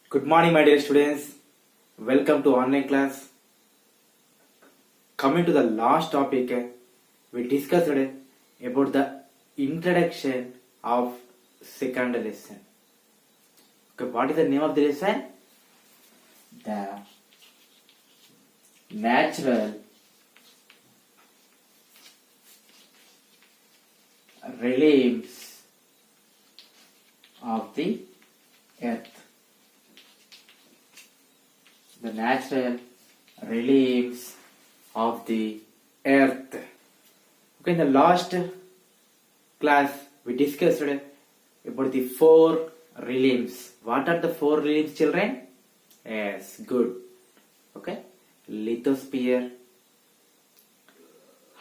Good morning, my dear students. Welcome to online class. Coming to the last topic, we discussed about the introduction of second lesson. Okay, what is the name of the lesson? The natural reliefs of the earth. The natural reliefs of the earth. Okay, in the last class we discussed about the four reliefs. What are the four reliefs, children? Yes, good. Okay, lithosphere,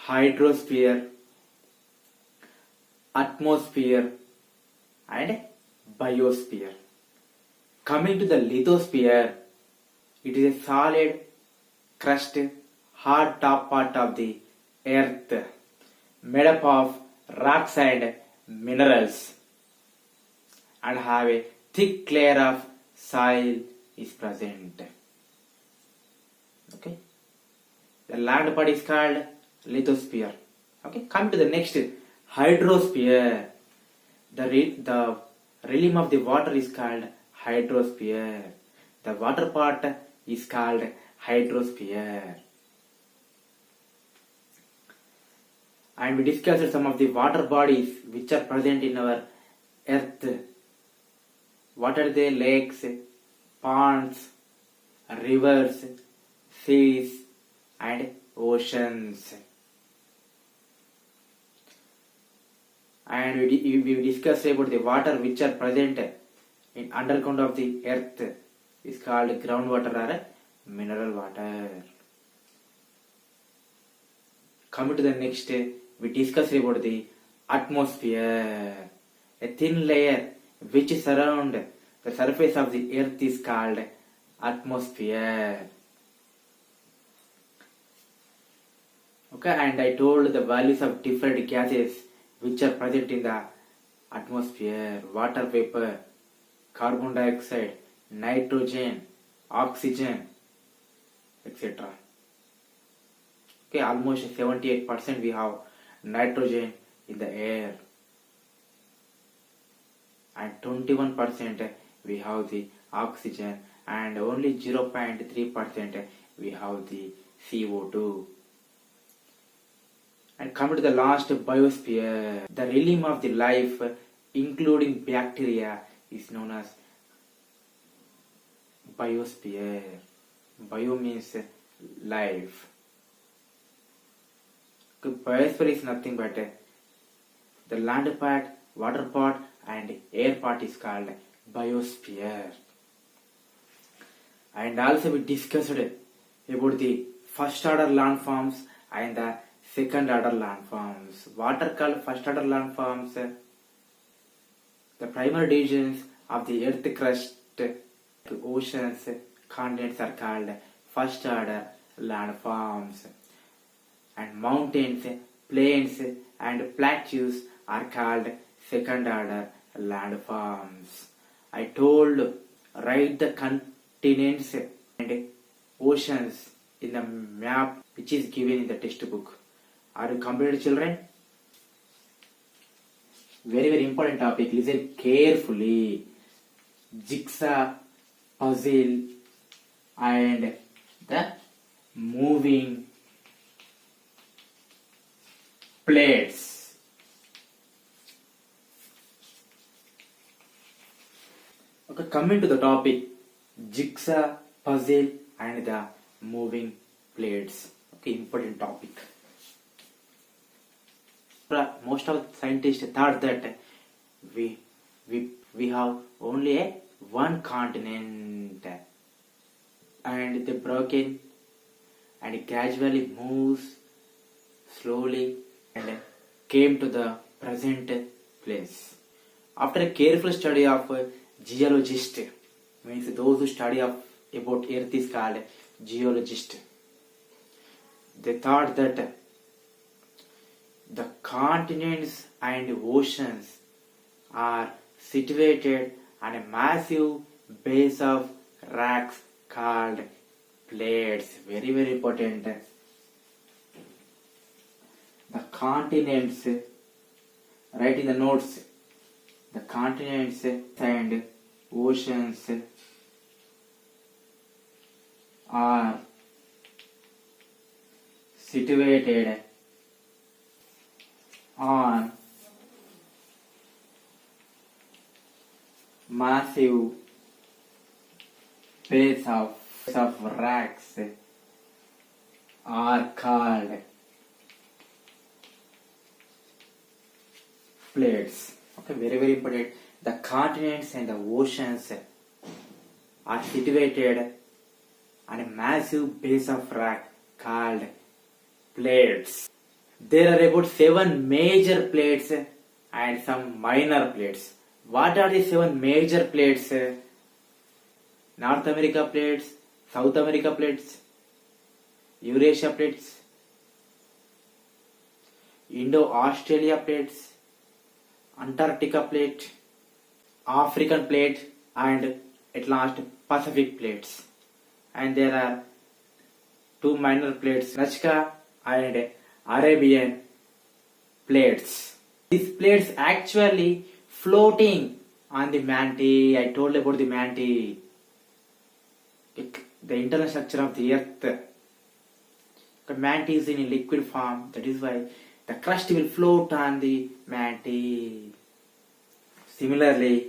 hydrosphere, atmosphere, and biosphere. Coming to the lithosphere, it is a solid crust, hard top part of the earth, made up of rocks and minerals, and have a thick layer of soil is present. Okay, the land part is called lithosphere. Okay, come to the next, hydrosphere. The realm of the water is called hydrosphere. The water part is called hydrosphere. And we discussed some of the water bodies which are present in our earth. What are they? Lakes, ponds, rivers, seas, and oceans. And we discussed about the water which are present in underground of the earth is called groundwater or mineral water. Coming to the next, we discuss about the atmosphere. A thin layer which surround the surface of the earth is called atmosphere. Okay, and I told the values of different gases which are present in the atmosphere: water vapor, carbon dioxide, nitrogen, oxygen, etc. Okay, almost 78% we have nitrogen in the air, and 21% we have the oxygen, and only 0.3% we have the CO2. And come to the last, biosphere. The realm of the life, including bacteria, is known as biosphere. Bio means life. Biosphere is nothing but the land part, water part, and air part is called biosphere. And also we discussed about the first order landforms and the second order landforms. What are called first order landforms? The primary divisions of the earth crust, oceans, continents are called first order landforms. And mountains, plains, and plateaus are called second order landforms. I told write the continents and oceans in the map which is given in the textbook. Are you completed, children? Very important topic. Listen carefully. Jigsaw puzzle and the moving plates. Okay, coming to the topic, jigsaw puzzle and the moving plates. Okay, important topic. Most of the scientists thought that we have only one continent, and they broken and gradually moves slowly and came to the present place. After a careful study of geologist, means those who study about earth is called geologist. They thought that the continents and oceans are situated on a massive base of rocks called plates. Very, very important. The continents, write in the notes, the continents and oceans are situated on massive base of rocks are called plates. Okay, very, very important. The continents and the oceans are situated on a massive base of rock called plates. There are about 7 major plates and some minor plates. What are the 7 major plates? North America plates, South America plates, Eurasia plates, Indo-Australia plates, Antarctica plate, African plate, and at last Pacific plates. And there are 2 minor plates, Nazca and Arabian plates. These plates actually floating on the mantle. I told about the mantle, the internal structure of the earth. The mantle is in a liquid form. That is why the crust will float on the mantle. Similarly,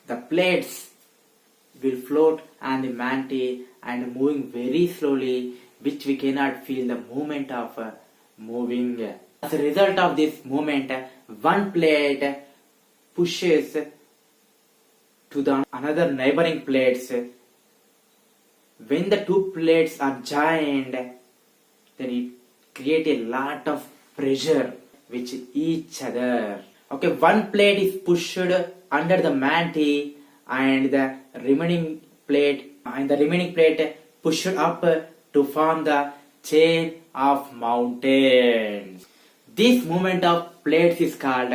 the plates will float on the mantle and moving very slowly, which we cannot feel the movement of moving. As a result of this movement, one plate pushes to the another neighboring plates. When the 2 plates are joined, then it creates a lot of pressure with each other. Okay, one plate is pushed under the mantle and the remaining plate pushed up to form the chain of mountains. This movement of plates is called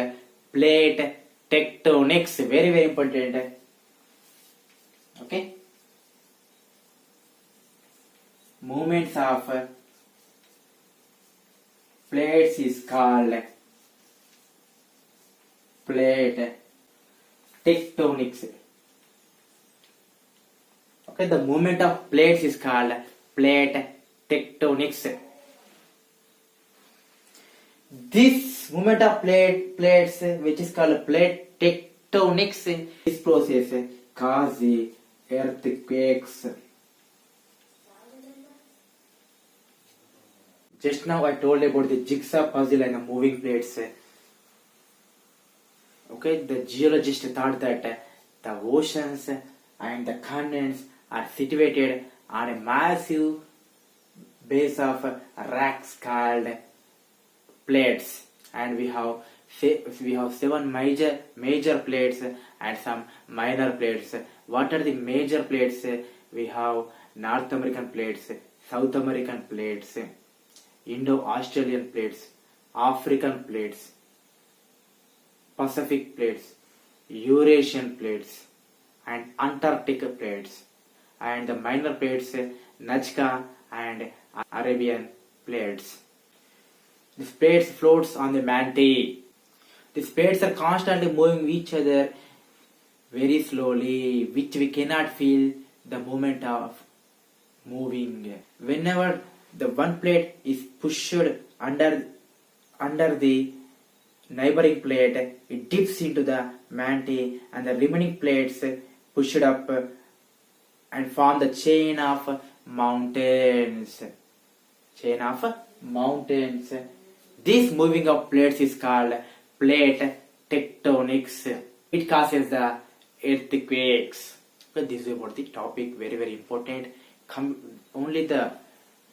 plate tectonics. Very, very important. Okay. Movements of plates is called plate tectonics. Okay, the movement of plates is called plate tectonics. This movement of plates, which is called plate tectonics, this process causes earthquakes. Just now I told about the jigsaw puzzle and the moving plates. Okay, the geologists thought that the oceans and the continents are situated on a massive base of rocks called plates, and we have 7 major plates and some minor plates. What are the major plates? We have North American plates, South American plates, Indo-Australian plates, African plates, Pacific plates, Eurasian plates, and Antarctica plates, and the minor plates Nazca and Arabian plates. These plates floats on the mantle. These plates are constantly moving each other very slowly, which we cannot feel the movement of moving. Whenever the one plate is pushed under the neighboring plate, it dips into the mantle, and the remaining plates push it up and form the chain of mountains. Chain of mountains. This moving of plates is called plate tectonics. It causes the earthquakes. But this is about the topic, very, very important. Only the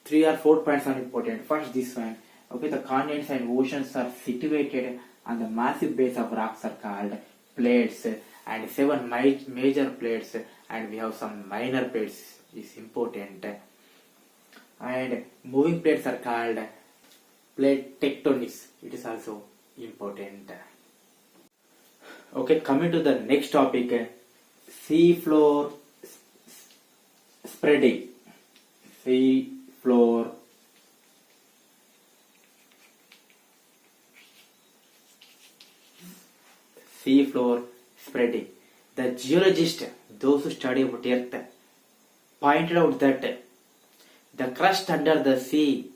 3 or 4 points are important. First, this one. Okay, the continents and oceans are situated on the massive base of rocks are called plates, and 7 major plates, and we have some minor plates is important. And moving plates are called plate tectonics. It is also important. Okay, coming to the next topic, sea floor spreading. Sea floor spreading. The geologist, those who study about Earth, pointed out that the crust under the sea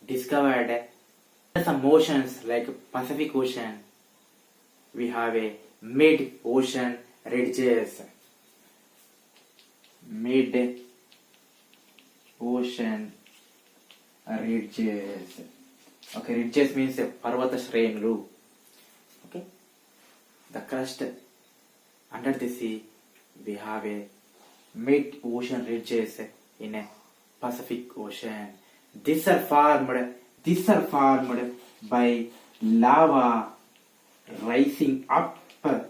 discovered some oceans like Pacific Ocean. We have a mid-ocean ridges. Mid-ocean ridges. Okay, ridges means Parvata Shrenulu. Okay, the crust under the sea, we have a mid-ocean ridges in a Pacific Ocean. These are formed by lava rising up from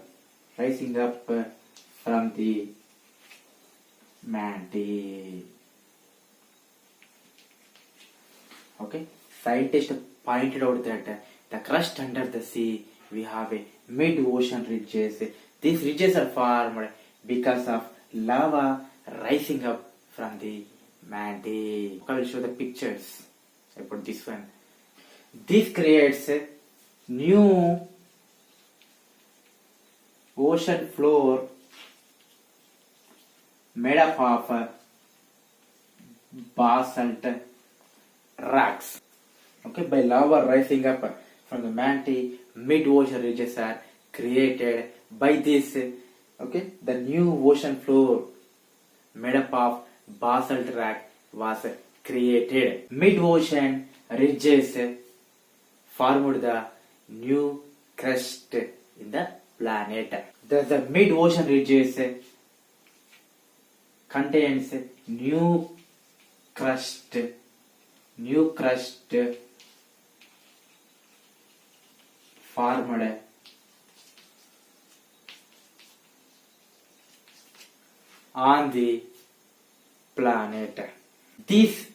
the mantle. Okay, scientists pointed out that the crust under the sea, we have a mid-ocean ridges. These ridges are formed because of lava rising up from the mantle. I will show the pictures. I put this one. This creates a new ocean floor made up of basalt rocks. Okay, by lava rising up from the mantle, mid-ocean ridges are created by this. Okay, the new ocean floor made up of basalt rock was created. Mid-ocean ridges formed the new crust in the planet. The mid-ocean ridges contains new crust formed on the planet. This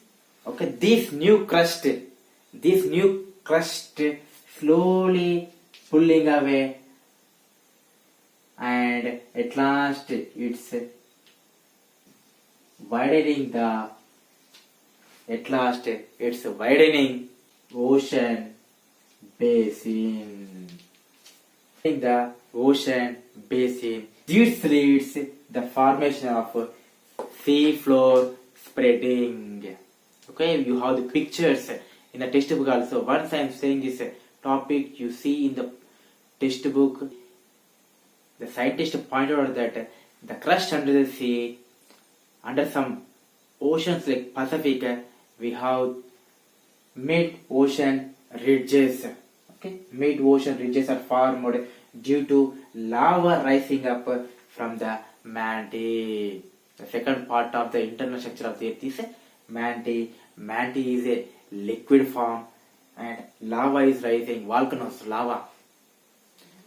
new crust slowly pulling away, and at last it's widening ocean basin. The ocean basin. This leads the formation of sea floor spreading. Okay, you have the pictures in the textbook also. Once I am saying this topic, you see in the textbook, the scientist pointed out that the crust under the sea, under some oceans like Pacific, we have mid-ocean ridges. Okay, mid-ocean ridges are formed due to lava rising up from the mantle. The second part of the internal structure of the earth is mantle. Mantle is a liquid form, and lava is rising, volcanoes, lava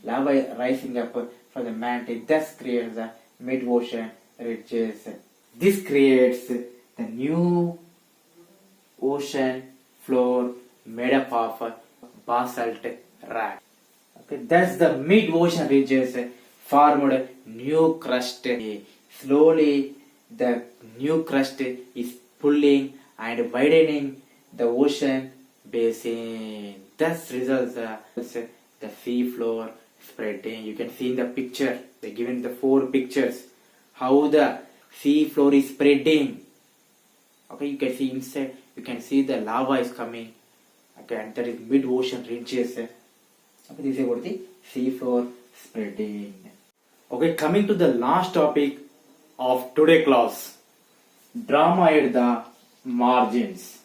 rising up from the mantle. Thus creates the mid-ocean ridges. This creates the new ocean floor made up of basalt rock. Okay, thus the mid-ocean ridges formed new crust. Slowly the new crust is pulling and widening the ocean basin. Thus results the sea floor spreading. You can see in the picture, they given the 4 pictures how the sea floor is spreading. Okay, you can see inside, you can see the lava is coming. Okay, and that is mid-ocean ridges. Okay, this is about the sea floor spreading. Okay, coming to the last topic of today's class, drama at the margins.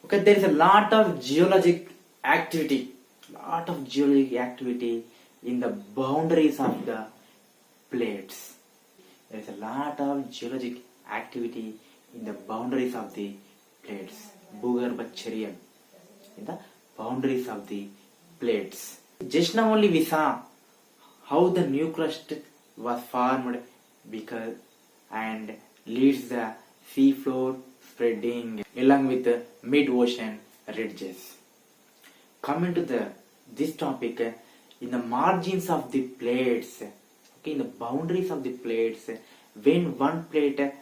Okay, there is a lot of geologic activity in the boundaries of the plates. There is a lot of geologic activity in the boundaries of the plates. Bhugarbhacharya, in the boundaries of the plates. Just now only we saw how the new crust was formed because and leads the sea floor spreading along with the mid-ocean ridges. Coming to the this topic in the margins of the plates, okay, in the boundaries of the plates. When one plate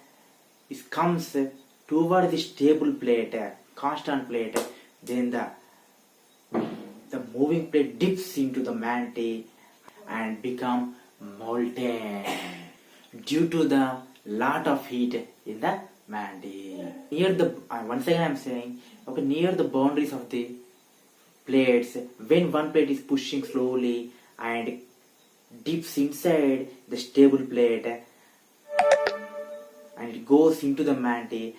is comes toward the stable plate, constant plate, then the moving plate dips into the mantle and become molten due to the lot of heat in the mantle. Near the once again I'm saying, okay, near the boundaries of the plates, when one plate is pushing slowly and dips inside the stable plate and it goes into the mantle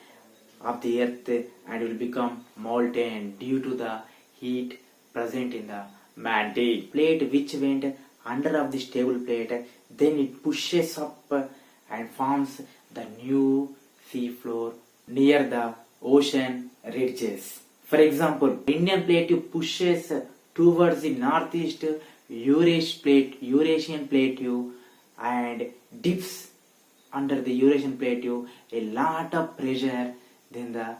of the earth and will become molten due to the heat present in the mantle. Plate which went under of the stable plate, then it pushes up and forms the new sea floor near the ocean ridges. For example, Indian plateau pushes towards the northeast Eurasian plateau and dips under the Eurasian plateau a lot of pressure. Then the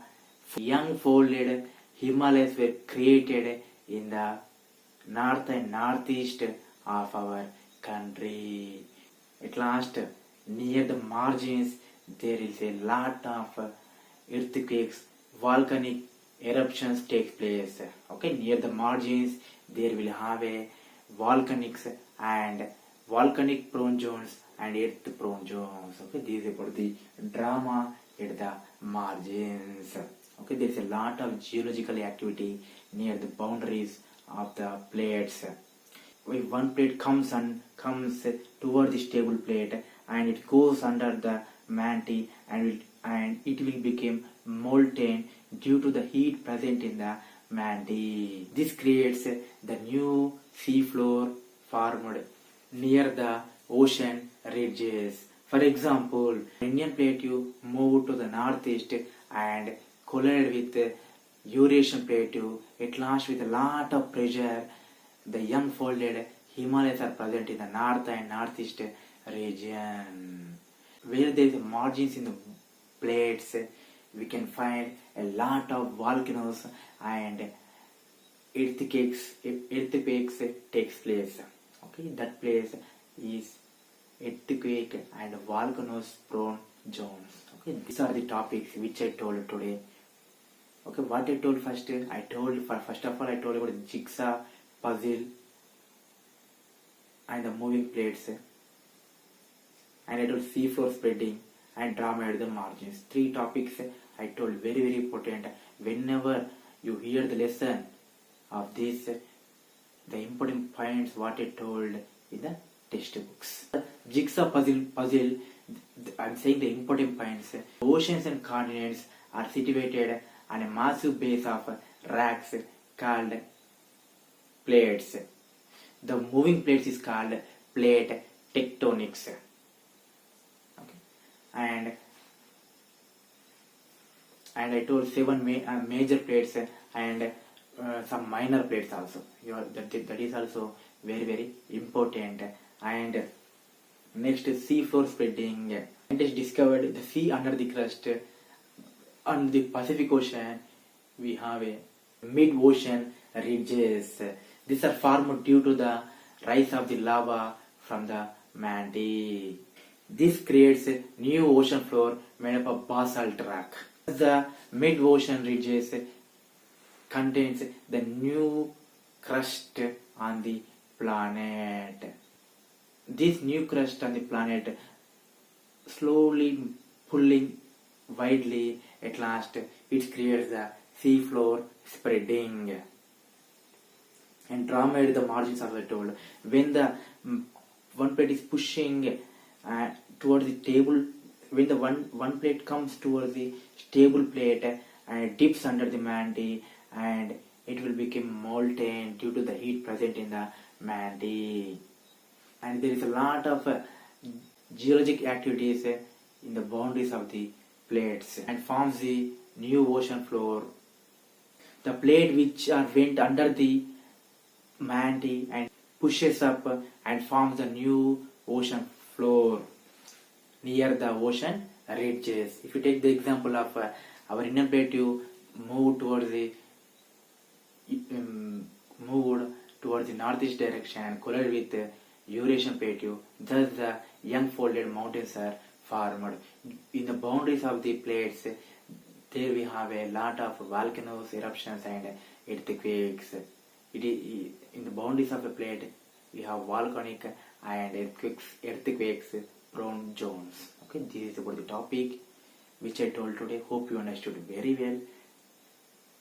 young folded Himalayas were created in the north and northeast of our country. At last, near the margins, there is a lot of earthquakes, volcanic eruptions take place. Okay, near the margins, there will have a volcanics and volcanic prone zones and earth prone zones. Okay, this is about the drama at the margins. Okay, there is a lot of geological activity near the boundaries of the plates. If one plate comes toward the stable plate and it goes under the mantle and it will become molten due to the heat present in the mantle. This creates the new sea floor formed near the ocean ridges. For example, Indian plateau moved to the northeast and collided with Eurasian plateau. At last, with a lot of pressure, the young folded Himalayas are present in the north and northeast region. Where there is margins in the plates, we can find a lot of volcanoes and earthquakes takes place. Okay, that place is earthquake and volcanoes prone zones. Okay, these are the topics which I told today. Okay, what I told first, first of all I told about the jigsaw puzzle and the moving plates, and I told seafloor spreading and drama at the margins. 3 topics I told, very very important. Whenever you hear the lesson of this, the important points what I told in the textbooks. Jigsaw puzzle, I'm saying the important points. Oceans and continents are situated on a massive base of rocks called plates. The moving plates is called plate tectonics. Okay. And I told 7 major plates and some minor plates also. That is also very very important. And next, seafloor spreading. Scientists discovered the sea under the crust. On the Pacific Ocean, we have a mid-ocean ridges. These are formed due to the rise of the lava from the mantle. This creates a new ocean floor made up of basalt rock. The mid-ocean ridges contains the new crust on the planet. This new crust on the planet slowly pulling widely, at last it creates the sea floor spreading. And drama at the margins, as I told, when the one plate is pushing towards the table, when the one plate comes towards the stable plate and dips under the mantle, and it will become molten due to the heat present in the mantle. And there is a lot of geologic activities in the boundaries of the plates and forms the new ocean floor. The plate which are went under the mantle and pushes up and forms the new ocean floor near the ocean ridges. If you take the example of our Indian plateau moved towards towards the northeast direction and collide with the Eurasian plateau. Thus, the young folded mountains are formed. In the boundaries of the plates, there we have a lot of volcanoes, eruptions, and earthquakes. In the boundaries of the plate, we have volcanic and earthquakes prone zones. Okay, this is about the topic which I told today. Hope you understood very well.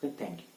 Okay, thank you.